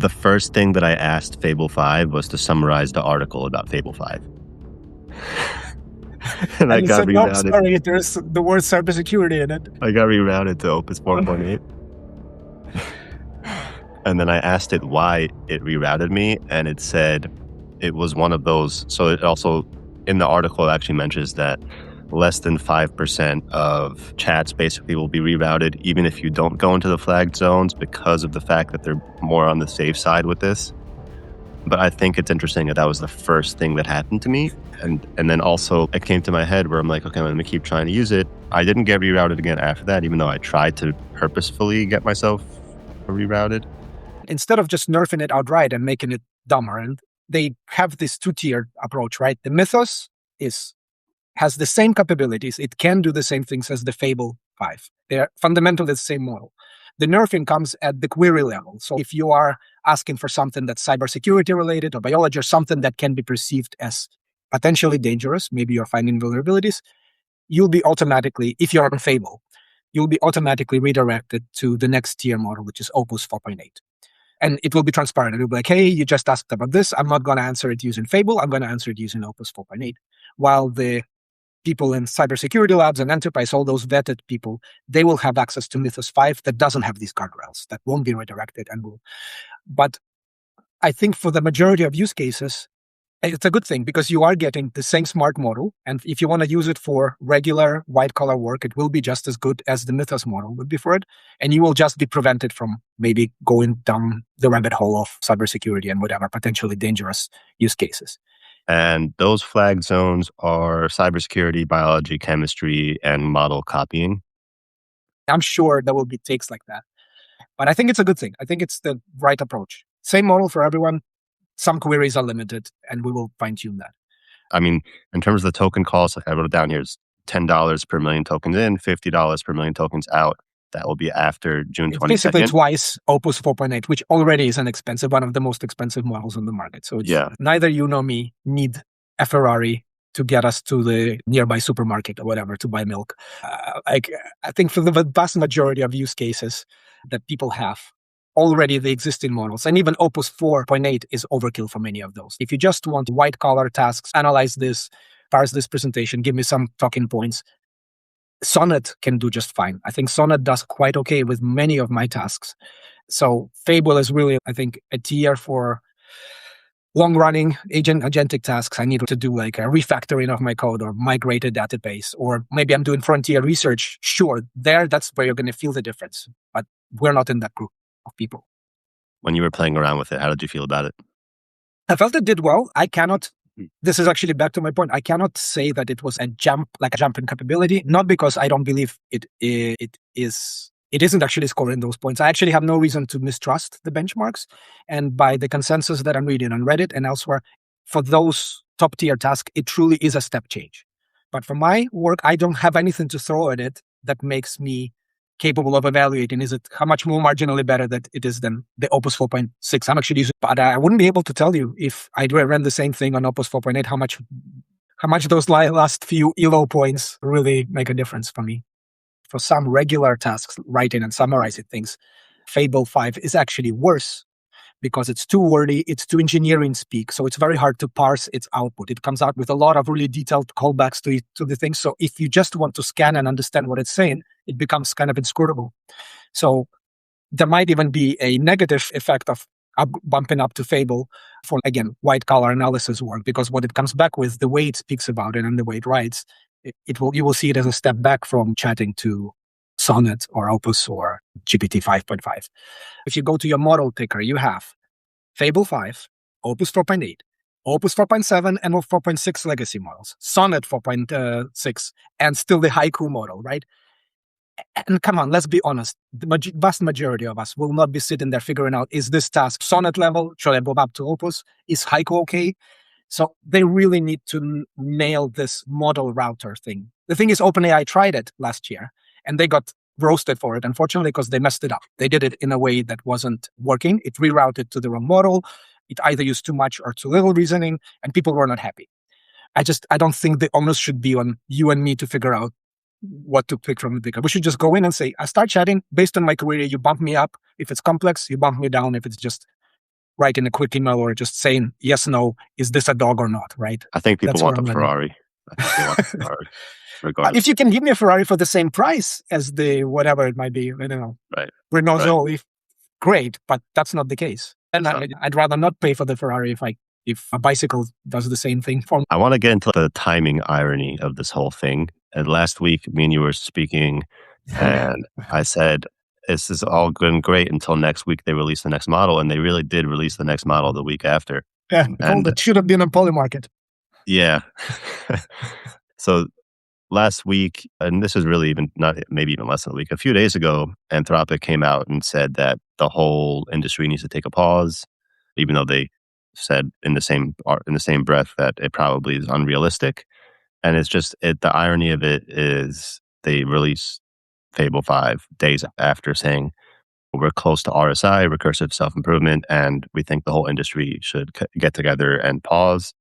The first thing that I asked Fable 5 was to summarize the article about Fable 5. And I got rerouted. Sorry, there's the word cybersecurity in it. I got rerouted to Opus 4.8. And then I asked it why it rerouted me, and it said it was one of those. So it also, in the article, it actually mentions that less than 5% of chats basically will be rerouted, even if you don't go into the flagged zones, because of the fact that they're more on the safe side with this. But I think it's interesting that was the first thing that happened to me. And then also it came to my head where I'm like, okay, I'm going to keep trying to use it. I didn't get rerouted again after that, even though I tried to purposefully get myself rerouted. Instead of just nerfing it outright and making it dumber, and they have this two-tiered approach, right? The Mythos has the same capabilities. It can do the same things as the Fable 5. They're fundamentally the same model. The nerfing comes at the query level. So if you are asking for something that's cybersecurity related or biology or something that can be perceived as potentially dangerous, maybe you're finding vulnerabilities, you'll be automatically, if you're on Fable, you'll be automatically redirected to the next tier model, which is Opus 4.8. And it will be transparent. It'll be like, hey, you just asked about this. I'm not going to answer it using Fable. I'm going to answer it using Opus 4.8. While the people in cybersecurity labs and enterprise, all those vetted people, they will have access to Mythos 5 that doesn't have these guardrails, that won't be redirected and will. But I think for the majority of use cases, it's a good thing because you are getting the same smart model. And if you want to use it for regular white collar work, it will be just as good as the Mythos model would be for it. And you will just be prevented from maybe going down the rabbit hole of cybersecurity and whatever potentially dangerous use cases. And those flag zones are cybersecurity, biology, chemistry, and model copying. I'm sure there will be takes like that. But I think it's a good thing. I think it's the right approach. Same model for everyone. Some queries are limited, and we will fine-tune that. I mean, in terms of the token cost, like I wrote it down here, it's $10 per million tokens in, $50 per million tokens out. That will be after June 22nd. Basically twice Opus 4.8, which already is one of the most expensive models on the market. So neither you nor me need a Ferrari to get us to the nearby supermarket or whatever to buy milk. I think for the vast majority of use cases that people have, already the existing models, and even Opus 4.8 is overkill for many of those. If you just want white-collar tasks, analyze this, parse this presentation, give me some talking points, Sonnet can do just fine. I think Sonnet does quite okay with many of my tasks. So Fable is really, I think, a tier for long-running agentic tasks. I need to do like a refactoring of my code or migrate a database, or maybe I'm doing frontier research. Sure, that's where you're going to feel the difference. But we're not in that group of people. When you were playing around with it, how did you feel about it? I felt it did well. I cannot, this is actually back to my point, I cannot say that it was a jump in capability, not because I don't believe it isn't actually scoring those points. I actually have no reason to mistrust the benchmarks. And by the consensus that I'm reading on Reddit and elsewhere, for those top tier tasks, it truly is a step change. But for my work, I don't have anything to throw at it that makes me capable of evaluating, is it how much more marginally better that it is than the Opus 4.6 I'm actually using. But I wouldn't be able to tell you if I ran the same thing on Opus 4.8, how much those last few ELO points really make a difference for me. For some regular tasks, writing and summarizing things, Fable 5 is actually worse because it's too wordy, it's too engineering speak, so it's very hard to parse its output. It comes out with a lot of really detailed callbacks to the things. So if you just want to scan and understand what it's saying, it becomes kind of inscrutable. So there might even be a negative effect of bumping up to Fable for, again, white-collar analysis work, because what it comes back with, the way it speaks about it and the way it writes, you will see it as a step back from chatting to Sonnet or Opus or GPT 5.5. If you go to your model picker, you have Fable 5, Opus 4.8, Opus 4.7, and 4.6 legacy models, Sonnet 4.6, and still the Haiku model, right? And come on, let's be honest. The vast majority of us will not be sitting there figuring out, is this task Sonnet level? Should I move up to Opus? Is Haiku okay? So they really need to nail this model router thing. The thing is, OpenAI tried it last year, and they got roasted for it, unfortunately, because they messed it up. They did it in a way that wasn't working. It rerouted to the wrong model. It either used too much or too little reasoning, and people were not happy. I don't think the onus should be on you and me to figure out what to pick from the picker. We should just go in and say, I start chatting based on my query. You bump me up. If it's complex, you bump me down. If it's just writing a quick email or just saying, yes, no, is this a dog or not, right? I think people That's want where the I'm running. Ferrari. I think they want the Ferrari, regardless. If you can give me a Ferrari for the same price as the whatever it might be, I don't know, Right. Renault Right. Zoe, great, but that's not the case. And I'd rather not pay for the Ferrari if a bicycle does the same thing for me. I want to get into the timing irony of this whole thing. And last week, me and you were speaking, and I said, this is all good and great until next week they release the next model. And they really did release the next model the week after. Yeah, and that should have been on Polymarket. Yeah. So last week, and this is really even not maybe even less than a week, a few days ago, Anthropic came out and said that the whole industry needs to take a pause, even though they said in the same breath that it probably is unrealistic. And it's just the irony of it is they release Fable 5 days after saying we're close to RSI, recursive self-improvement, and we think the whole industry should get together and pause,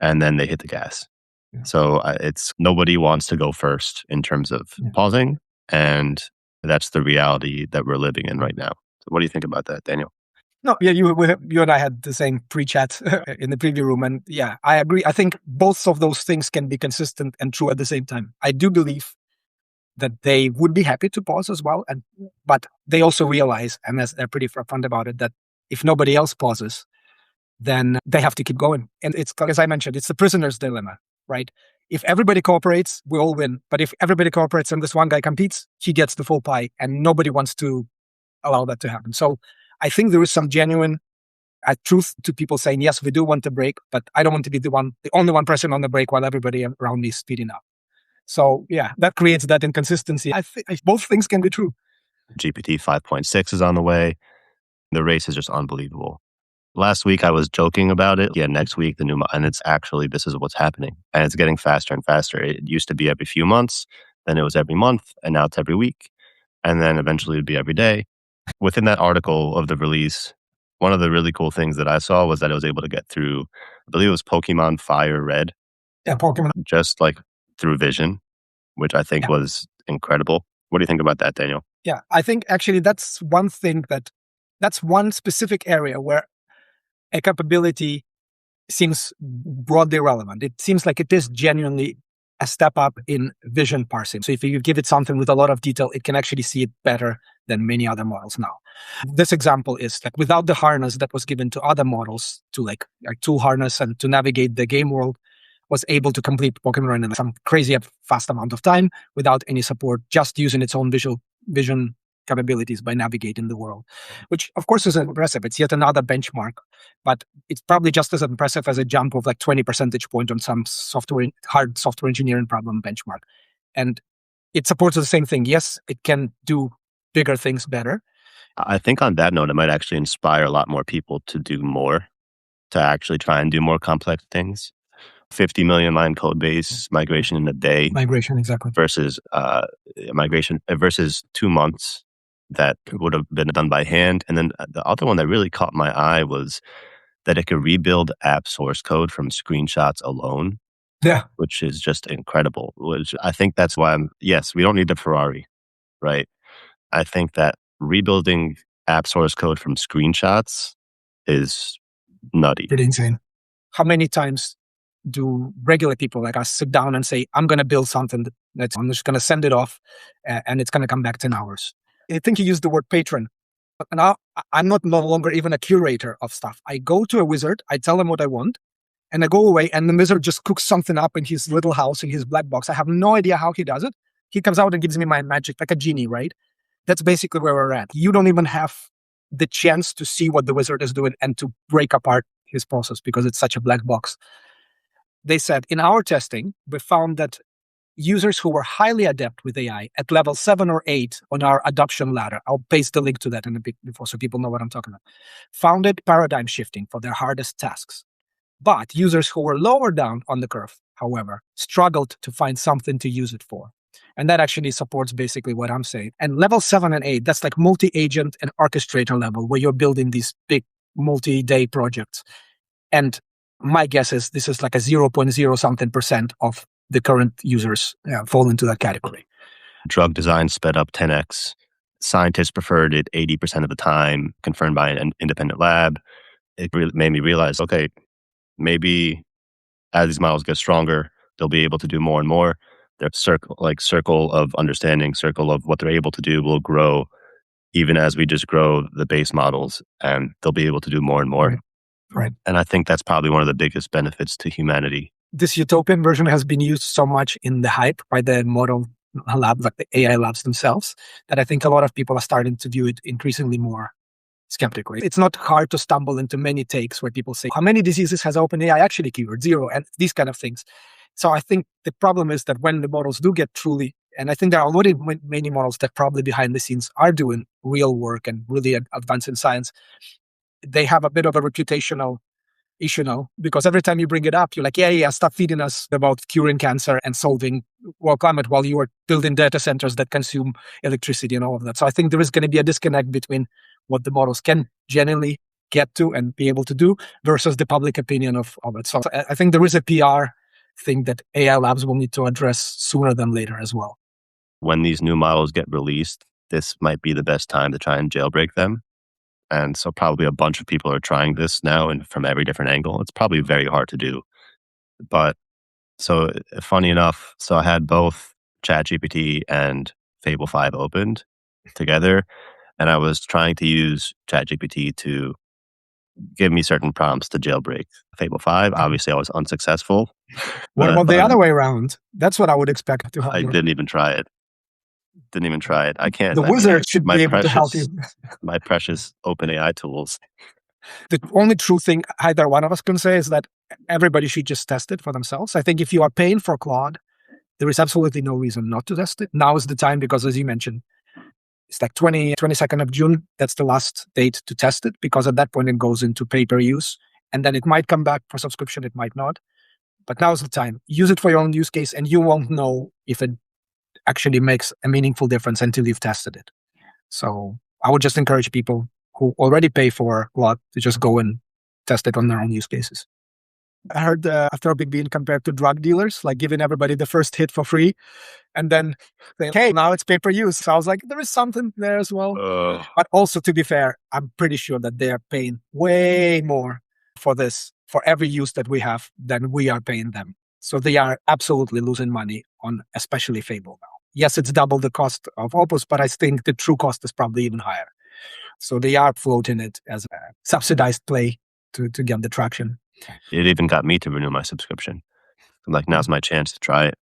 and then they hit the gas. Yeah. So it's nobody wants to go first in terms of pausing, and that's the reality that we're living in right now. So what do you think about that, Daniel? No, yeah, you and I had the same pre-chat in the preview room, and yeah, I agree. I think both of those things can be consistent and true at the same time. I do believe that they would be happy to pause as well, but they also realize, and they're pretty upfront about it, that if nobody else pauses, then they have to keep going. And it's, as I mentioned, it's the prisoner's dilemma, right? If everybody cooperates, we all win. But if everybody cooperates and this one guy competes, he gets the full pie, and nobody wants to allow that to happen. So I think there is some genuine truth to people saying, yes, we do want to break, but I don't want to be the only one person on the break while everybody around me is speeding up. So yeah, that creates that inconsistency. I think both things can be true. GPT 5.6 is on the way. The race is just unbelievable. Last week I was joking about it. Yeah, next week the new, and it's actually, this is what's happening, and it's getting faster and faster. It used to be every few months, then it was every month, and now it's every week, and then eventually it'd be every day. Within that article of the release, one of the really cool things that I saw was that I was able to get through, I believe it was Pokemon Fire Red. Yeah, Pokemon. Just like through vision, which I think was incredible. What do you think about that, Daniel? Yeah, I think actually that's one thing that's one specific area where a capability seems broadly relevant. It seems like it is genuinely a step up in vision parsing. So if you give it something with a lot of detail, it can actually see it better than many other models now. This example is like without the harness that was given to other models, to like a tool harness and to navigate the game world, was able to complete Pokemon Run in some crazy fast amount of time without any support, just using its own vision capabilities by navigating the world, which of course is impressive. It's yet another benchmark, but it's probably just as impressive as a jump of like 20 percentage point on some hard software engineering problem benchmark. And it supports the same thing. Yes, it can do bigger things better. I think on that note, it might actually inspire a lot more people to do more, to actually try and do more complex things. 50 million line code base migration in a day. Migration, exactly. Versus migration versus 2 months that would have been done by hand. And then the other one that really caught my eye was that it could rebuild app source code from screenshots alone. Yeah. Which is just incredible. Which I think that's why yes, we don't need the Ferrari, right? I think that rebuilding app source code from screenshots is nutty. Pretty insane. How many times do regular people like us sit down and say, I'm going to build something I'm just going to send it off and it's going to come back 10 hours. I think you used the word patron. And now I'm no longer even a curator of stuff. I go to a wizard, I tell him what I want, and I go away, and the wizard just cooks something up in his little house, in his black box. I have no idea how he does it. He comes out and gives me my magic, like a genie, right? That's basically where we're at. You don't even have the chance to see what the wizard is doing and to break apart his process because it's such a black box. They said, in our testing, we found that users who were highly adept with AI at level 7 or 8 on our adoption ladder, I'll paste the link to that in a bit before so people know what I'm talking about, found it paradigm shifting for their hardest tasks. But users who were lower down on the curve, however, struggled to find something to use it for. And that actually supports basically what I'm saying. And level 7 and 8, that's like multi-agent and orchestrator level where you're building these big multi-day projects. And my guess is this is like a 0.0 something percent of the current users fall into that category. Drug design sped up 10x. Scientists preferred it 80% of the time, confirmed by an independent lab. it really made me realize, okay, maybe as these models get stronger, they'll be able to do more and more. Their circle of understanding, circle of what they're able to do will grow even as we just grow the base models, and they'll be able to do more and more. Right. And I think that's probably one of the biggest benefits to humanity. This utopian version has been used so much in the hype by the model labs, like the AI labs themselves, that I think a lot of people are starting to view it increasingly more skeptically. It's not hard to stumble into many takes where people say, how many diseases has OpenAI actually cured? 0, and these kind of things. So I think the problem is that when the models do get truly, and I think there are already many models that probably behind the scenes are doing real work and really advanced in science, they have a bit of a reputational issue now, because every time you bring it up, you're like, yeah, stop feeding us about curing cancer and solving world climate while you are building data centers that consume electricity and all of that. So I think there is going to be a disconnect between what the models can genuinely get to and be able to do versus the public opinion of it. So I think there is a PR thing that AI labs will need to address sooner than later as well. When these new models get released, this might be the best time to try and jailbreak them. And so probably a bunch of people are trying this now and from every different angle. It's probably very hard to do. But so funny enough, so I had both ChatGPT and Fable 5 opened together, and I was trying to use ChatGPT to give me certain prompts to jailbreak Fable 5. Obviously, I was unsuccessful. What about the other way around? That's what I would expect to happen. I didn't even try it. I can't. The wizard should be able to help you. My precious OpenAI tools. The only true thing either one of us can say is that everybody should just test it for themselves. I think if you are paying for Claude, there is absolutely no reason not to test it. Now is the time, because as you mentioned, it's like 22nd of June. That's the last date to test it, because at that point it goes into pay-per-use, and then it might come back for subscription, it might not. But now's the time. Use it for your own use case, and you won't know if it actually makes a meaningful difference until you've tested it. So I would just encourage people who already pay for Claude to just go and test it on their own use cases. I heard Anthropic being compared to drug dealers, like giving everybody the first hit for free, and then saying, okay, now it's pay-per-use. So I was like, there is something there as well. But also, to be fair, I'm pretty sure that they are paying way more for this, for every use that we have, than we are paying them. So they are absolutely losing money on especially Fable now. Yes, it's double the cost of Opus, but I think the true cost is probably even higher. So they are floating it as a subsidized play to get the traction. It even got me to renew my subscription. I'm like, now's my chance to try it.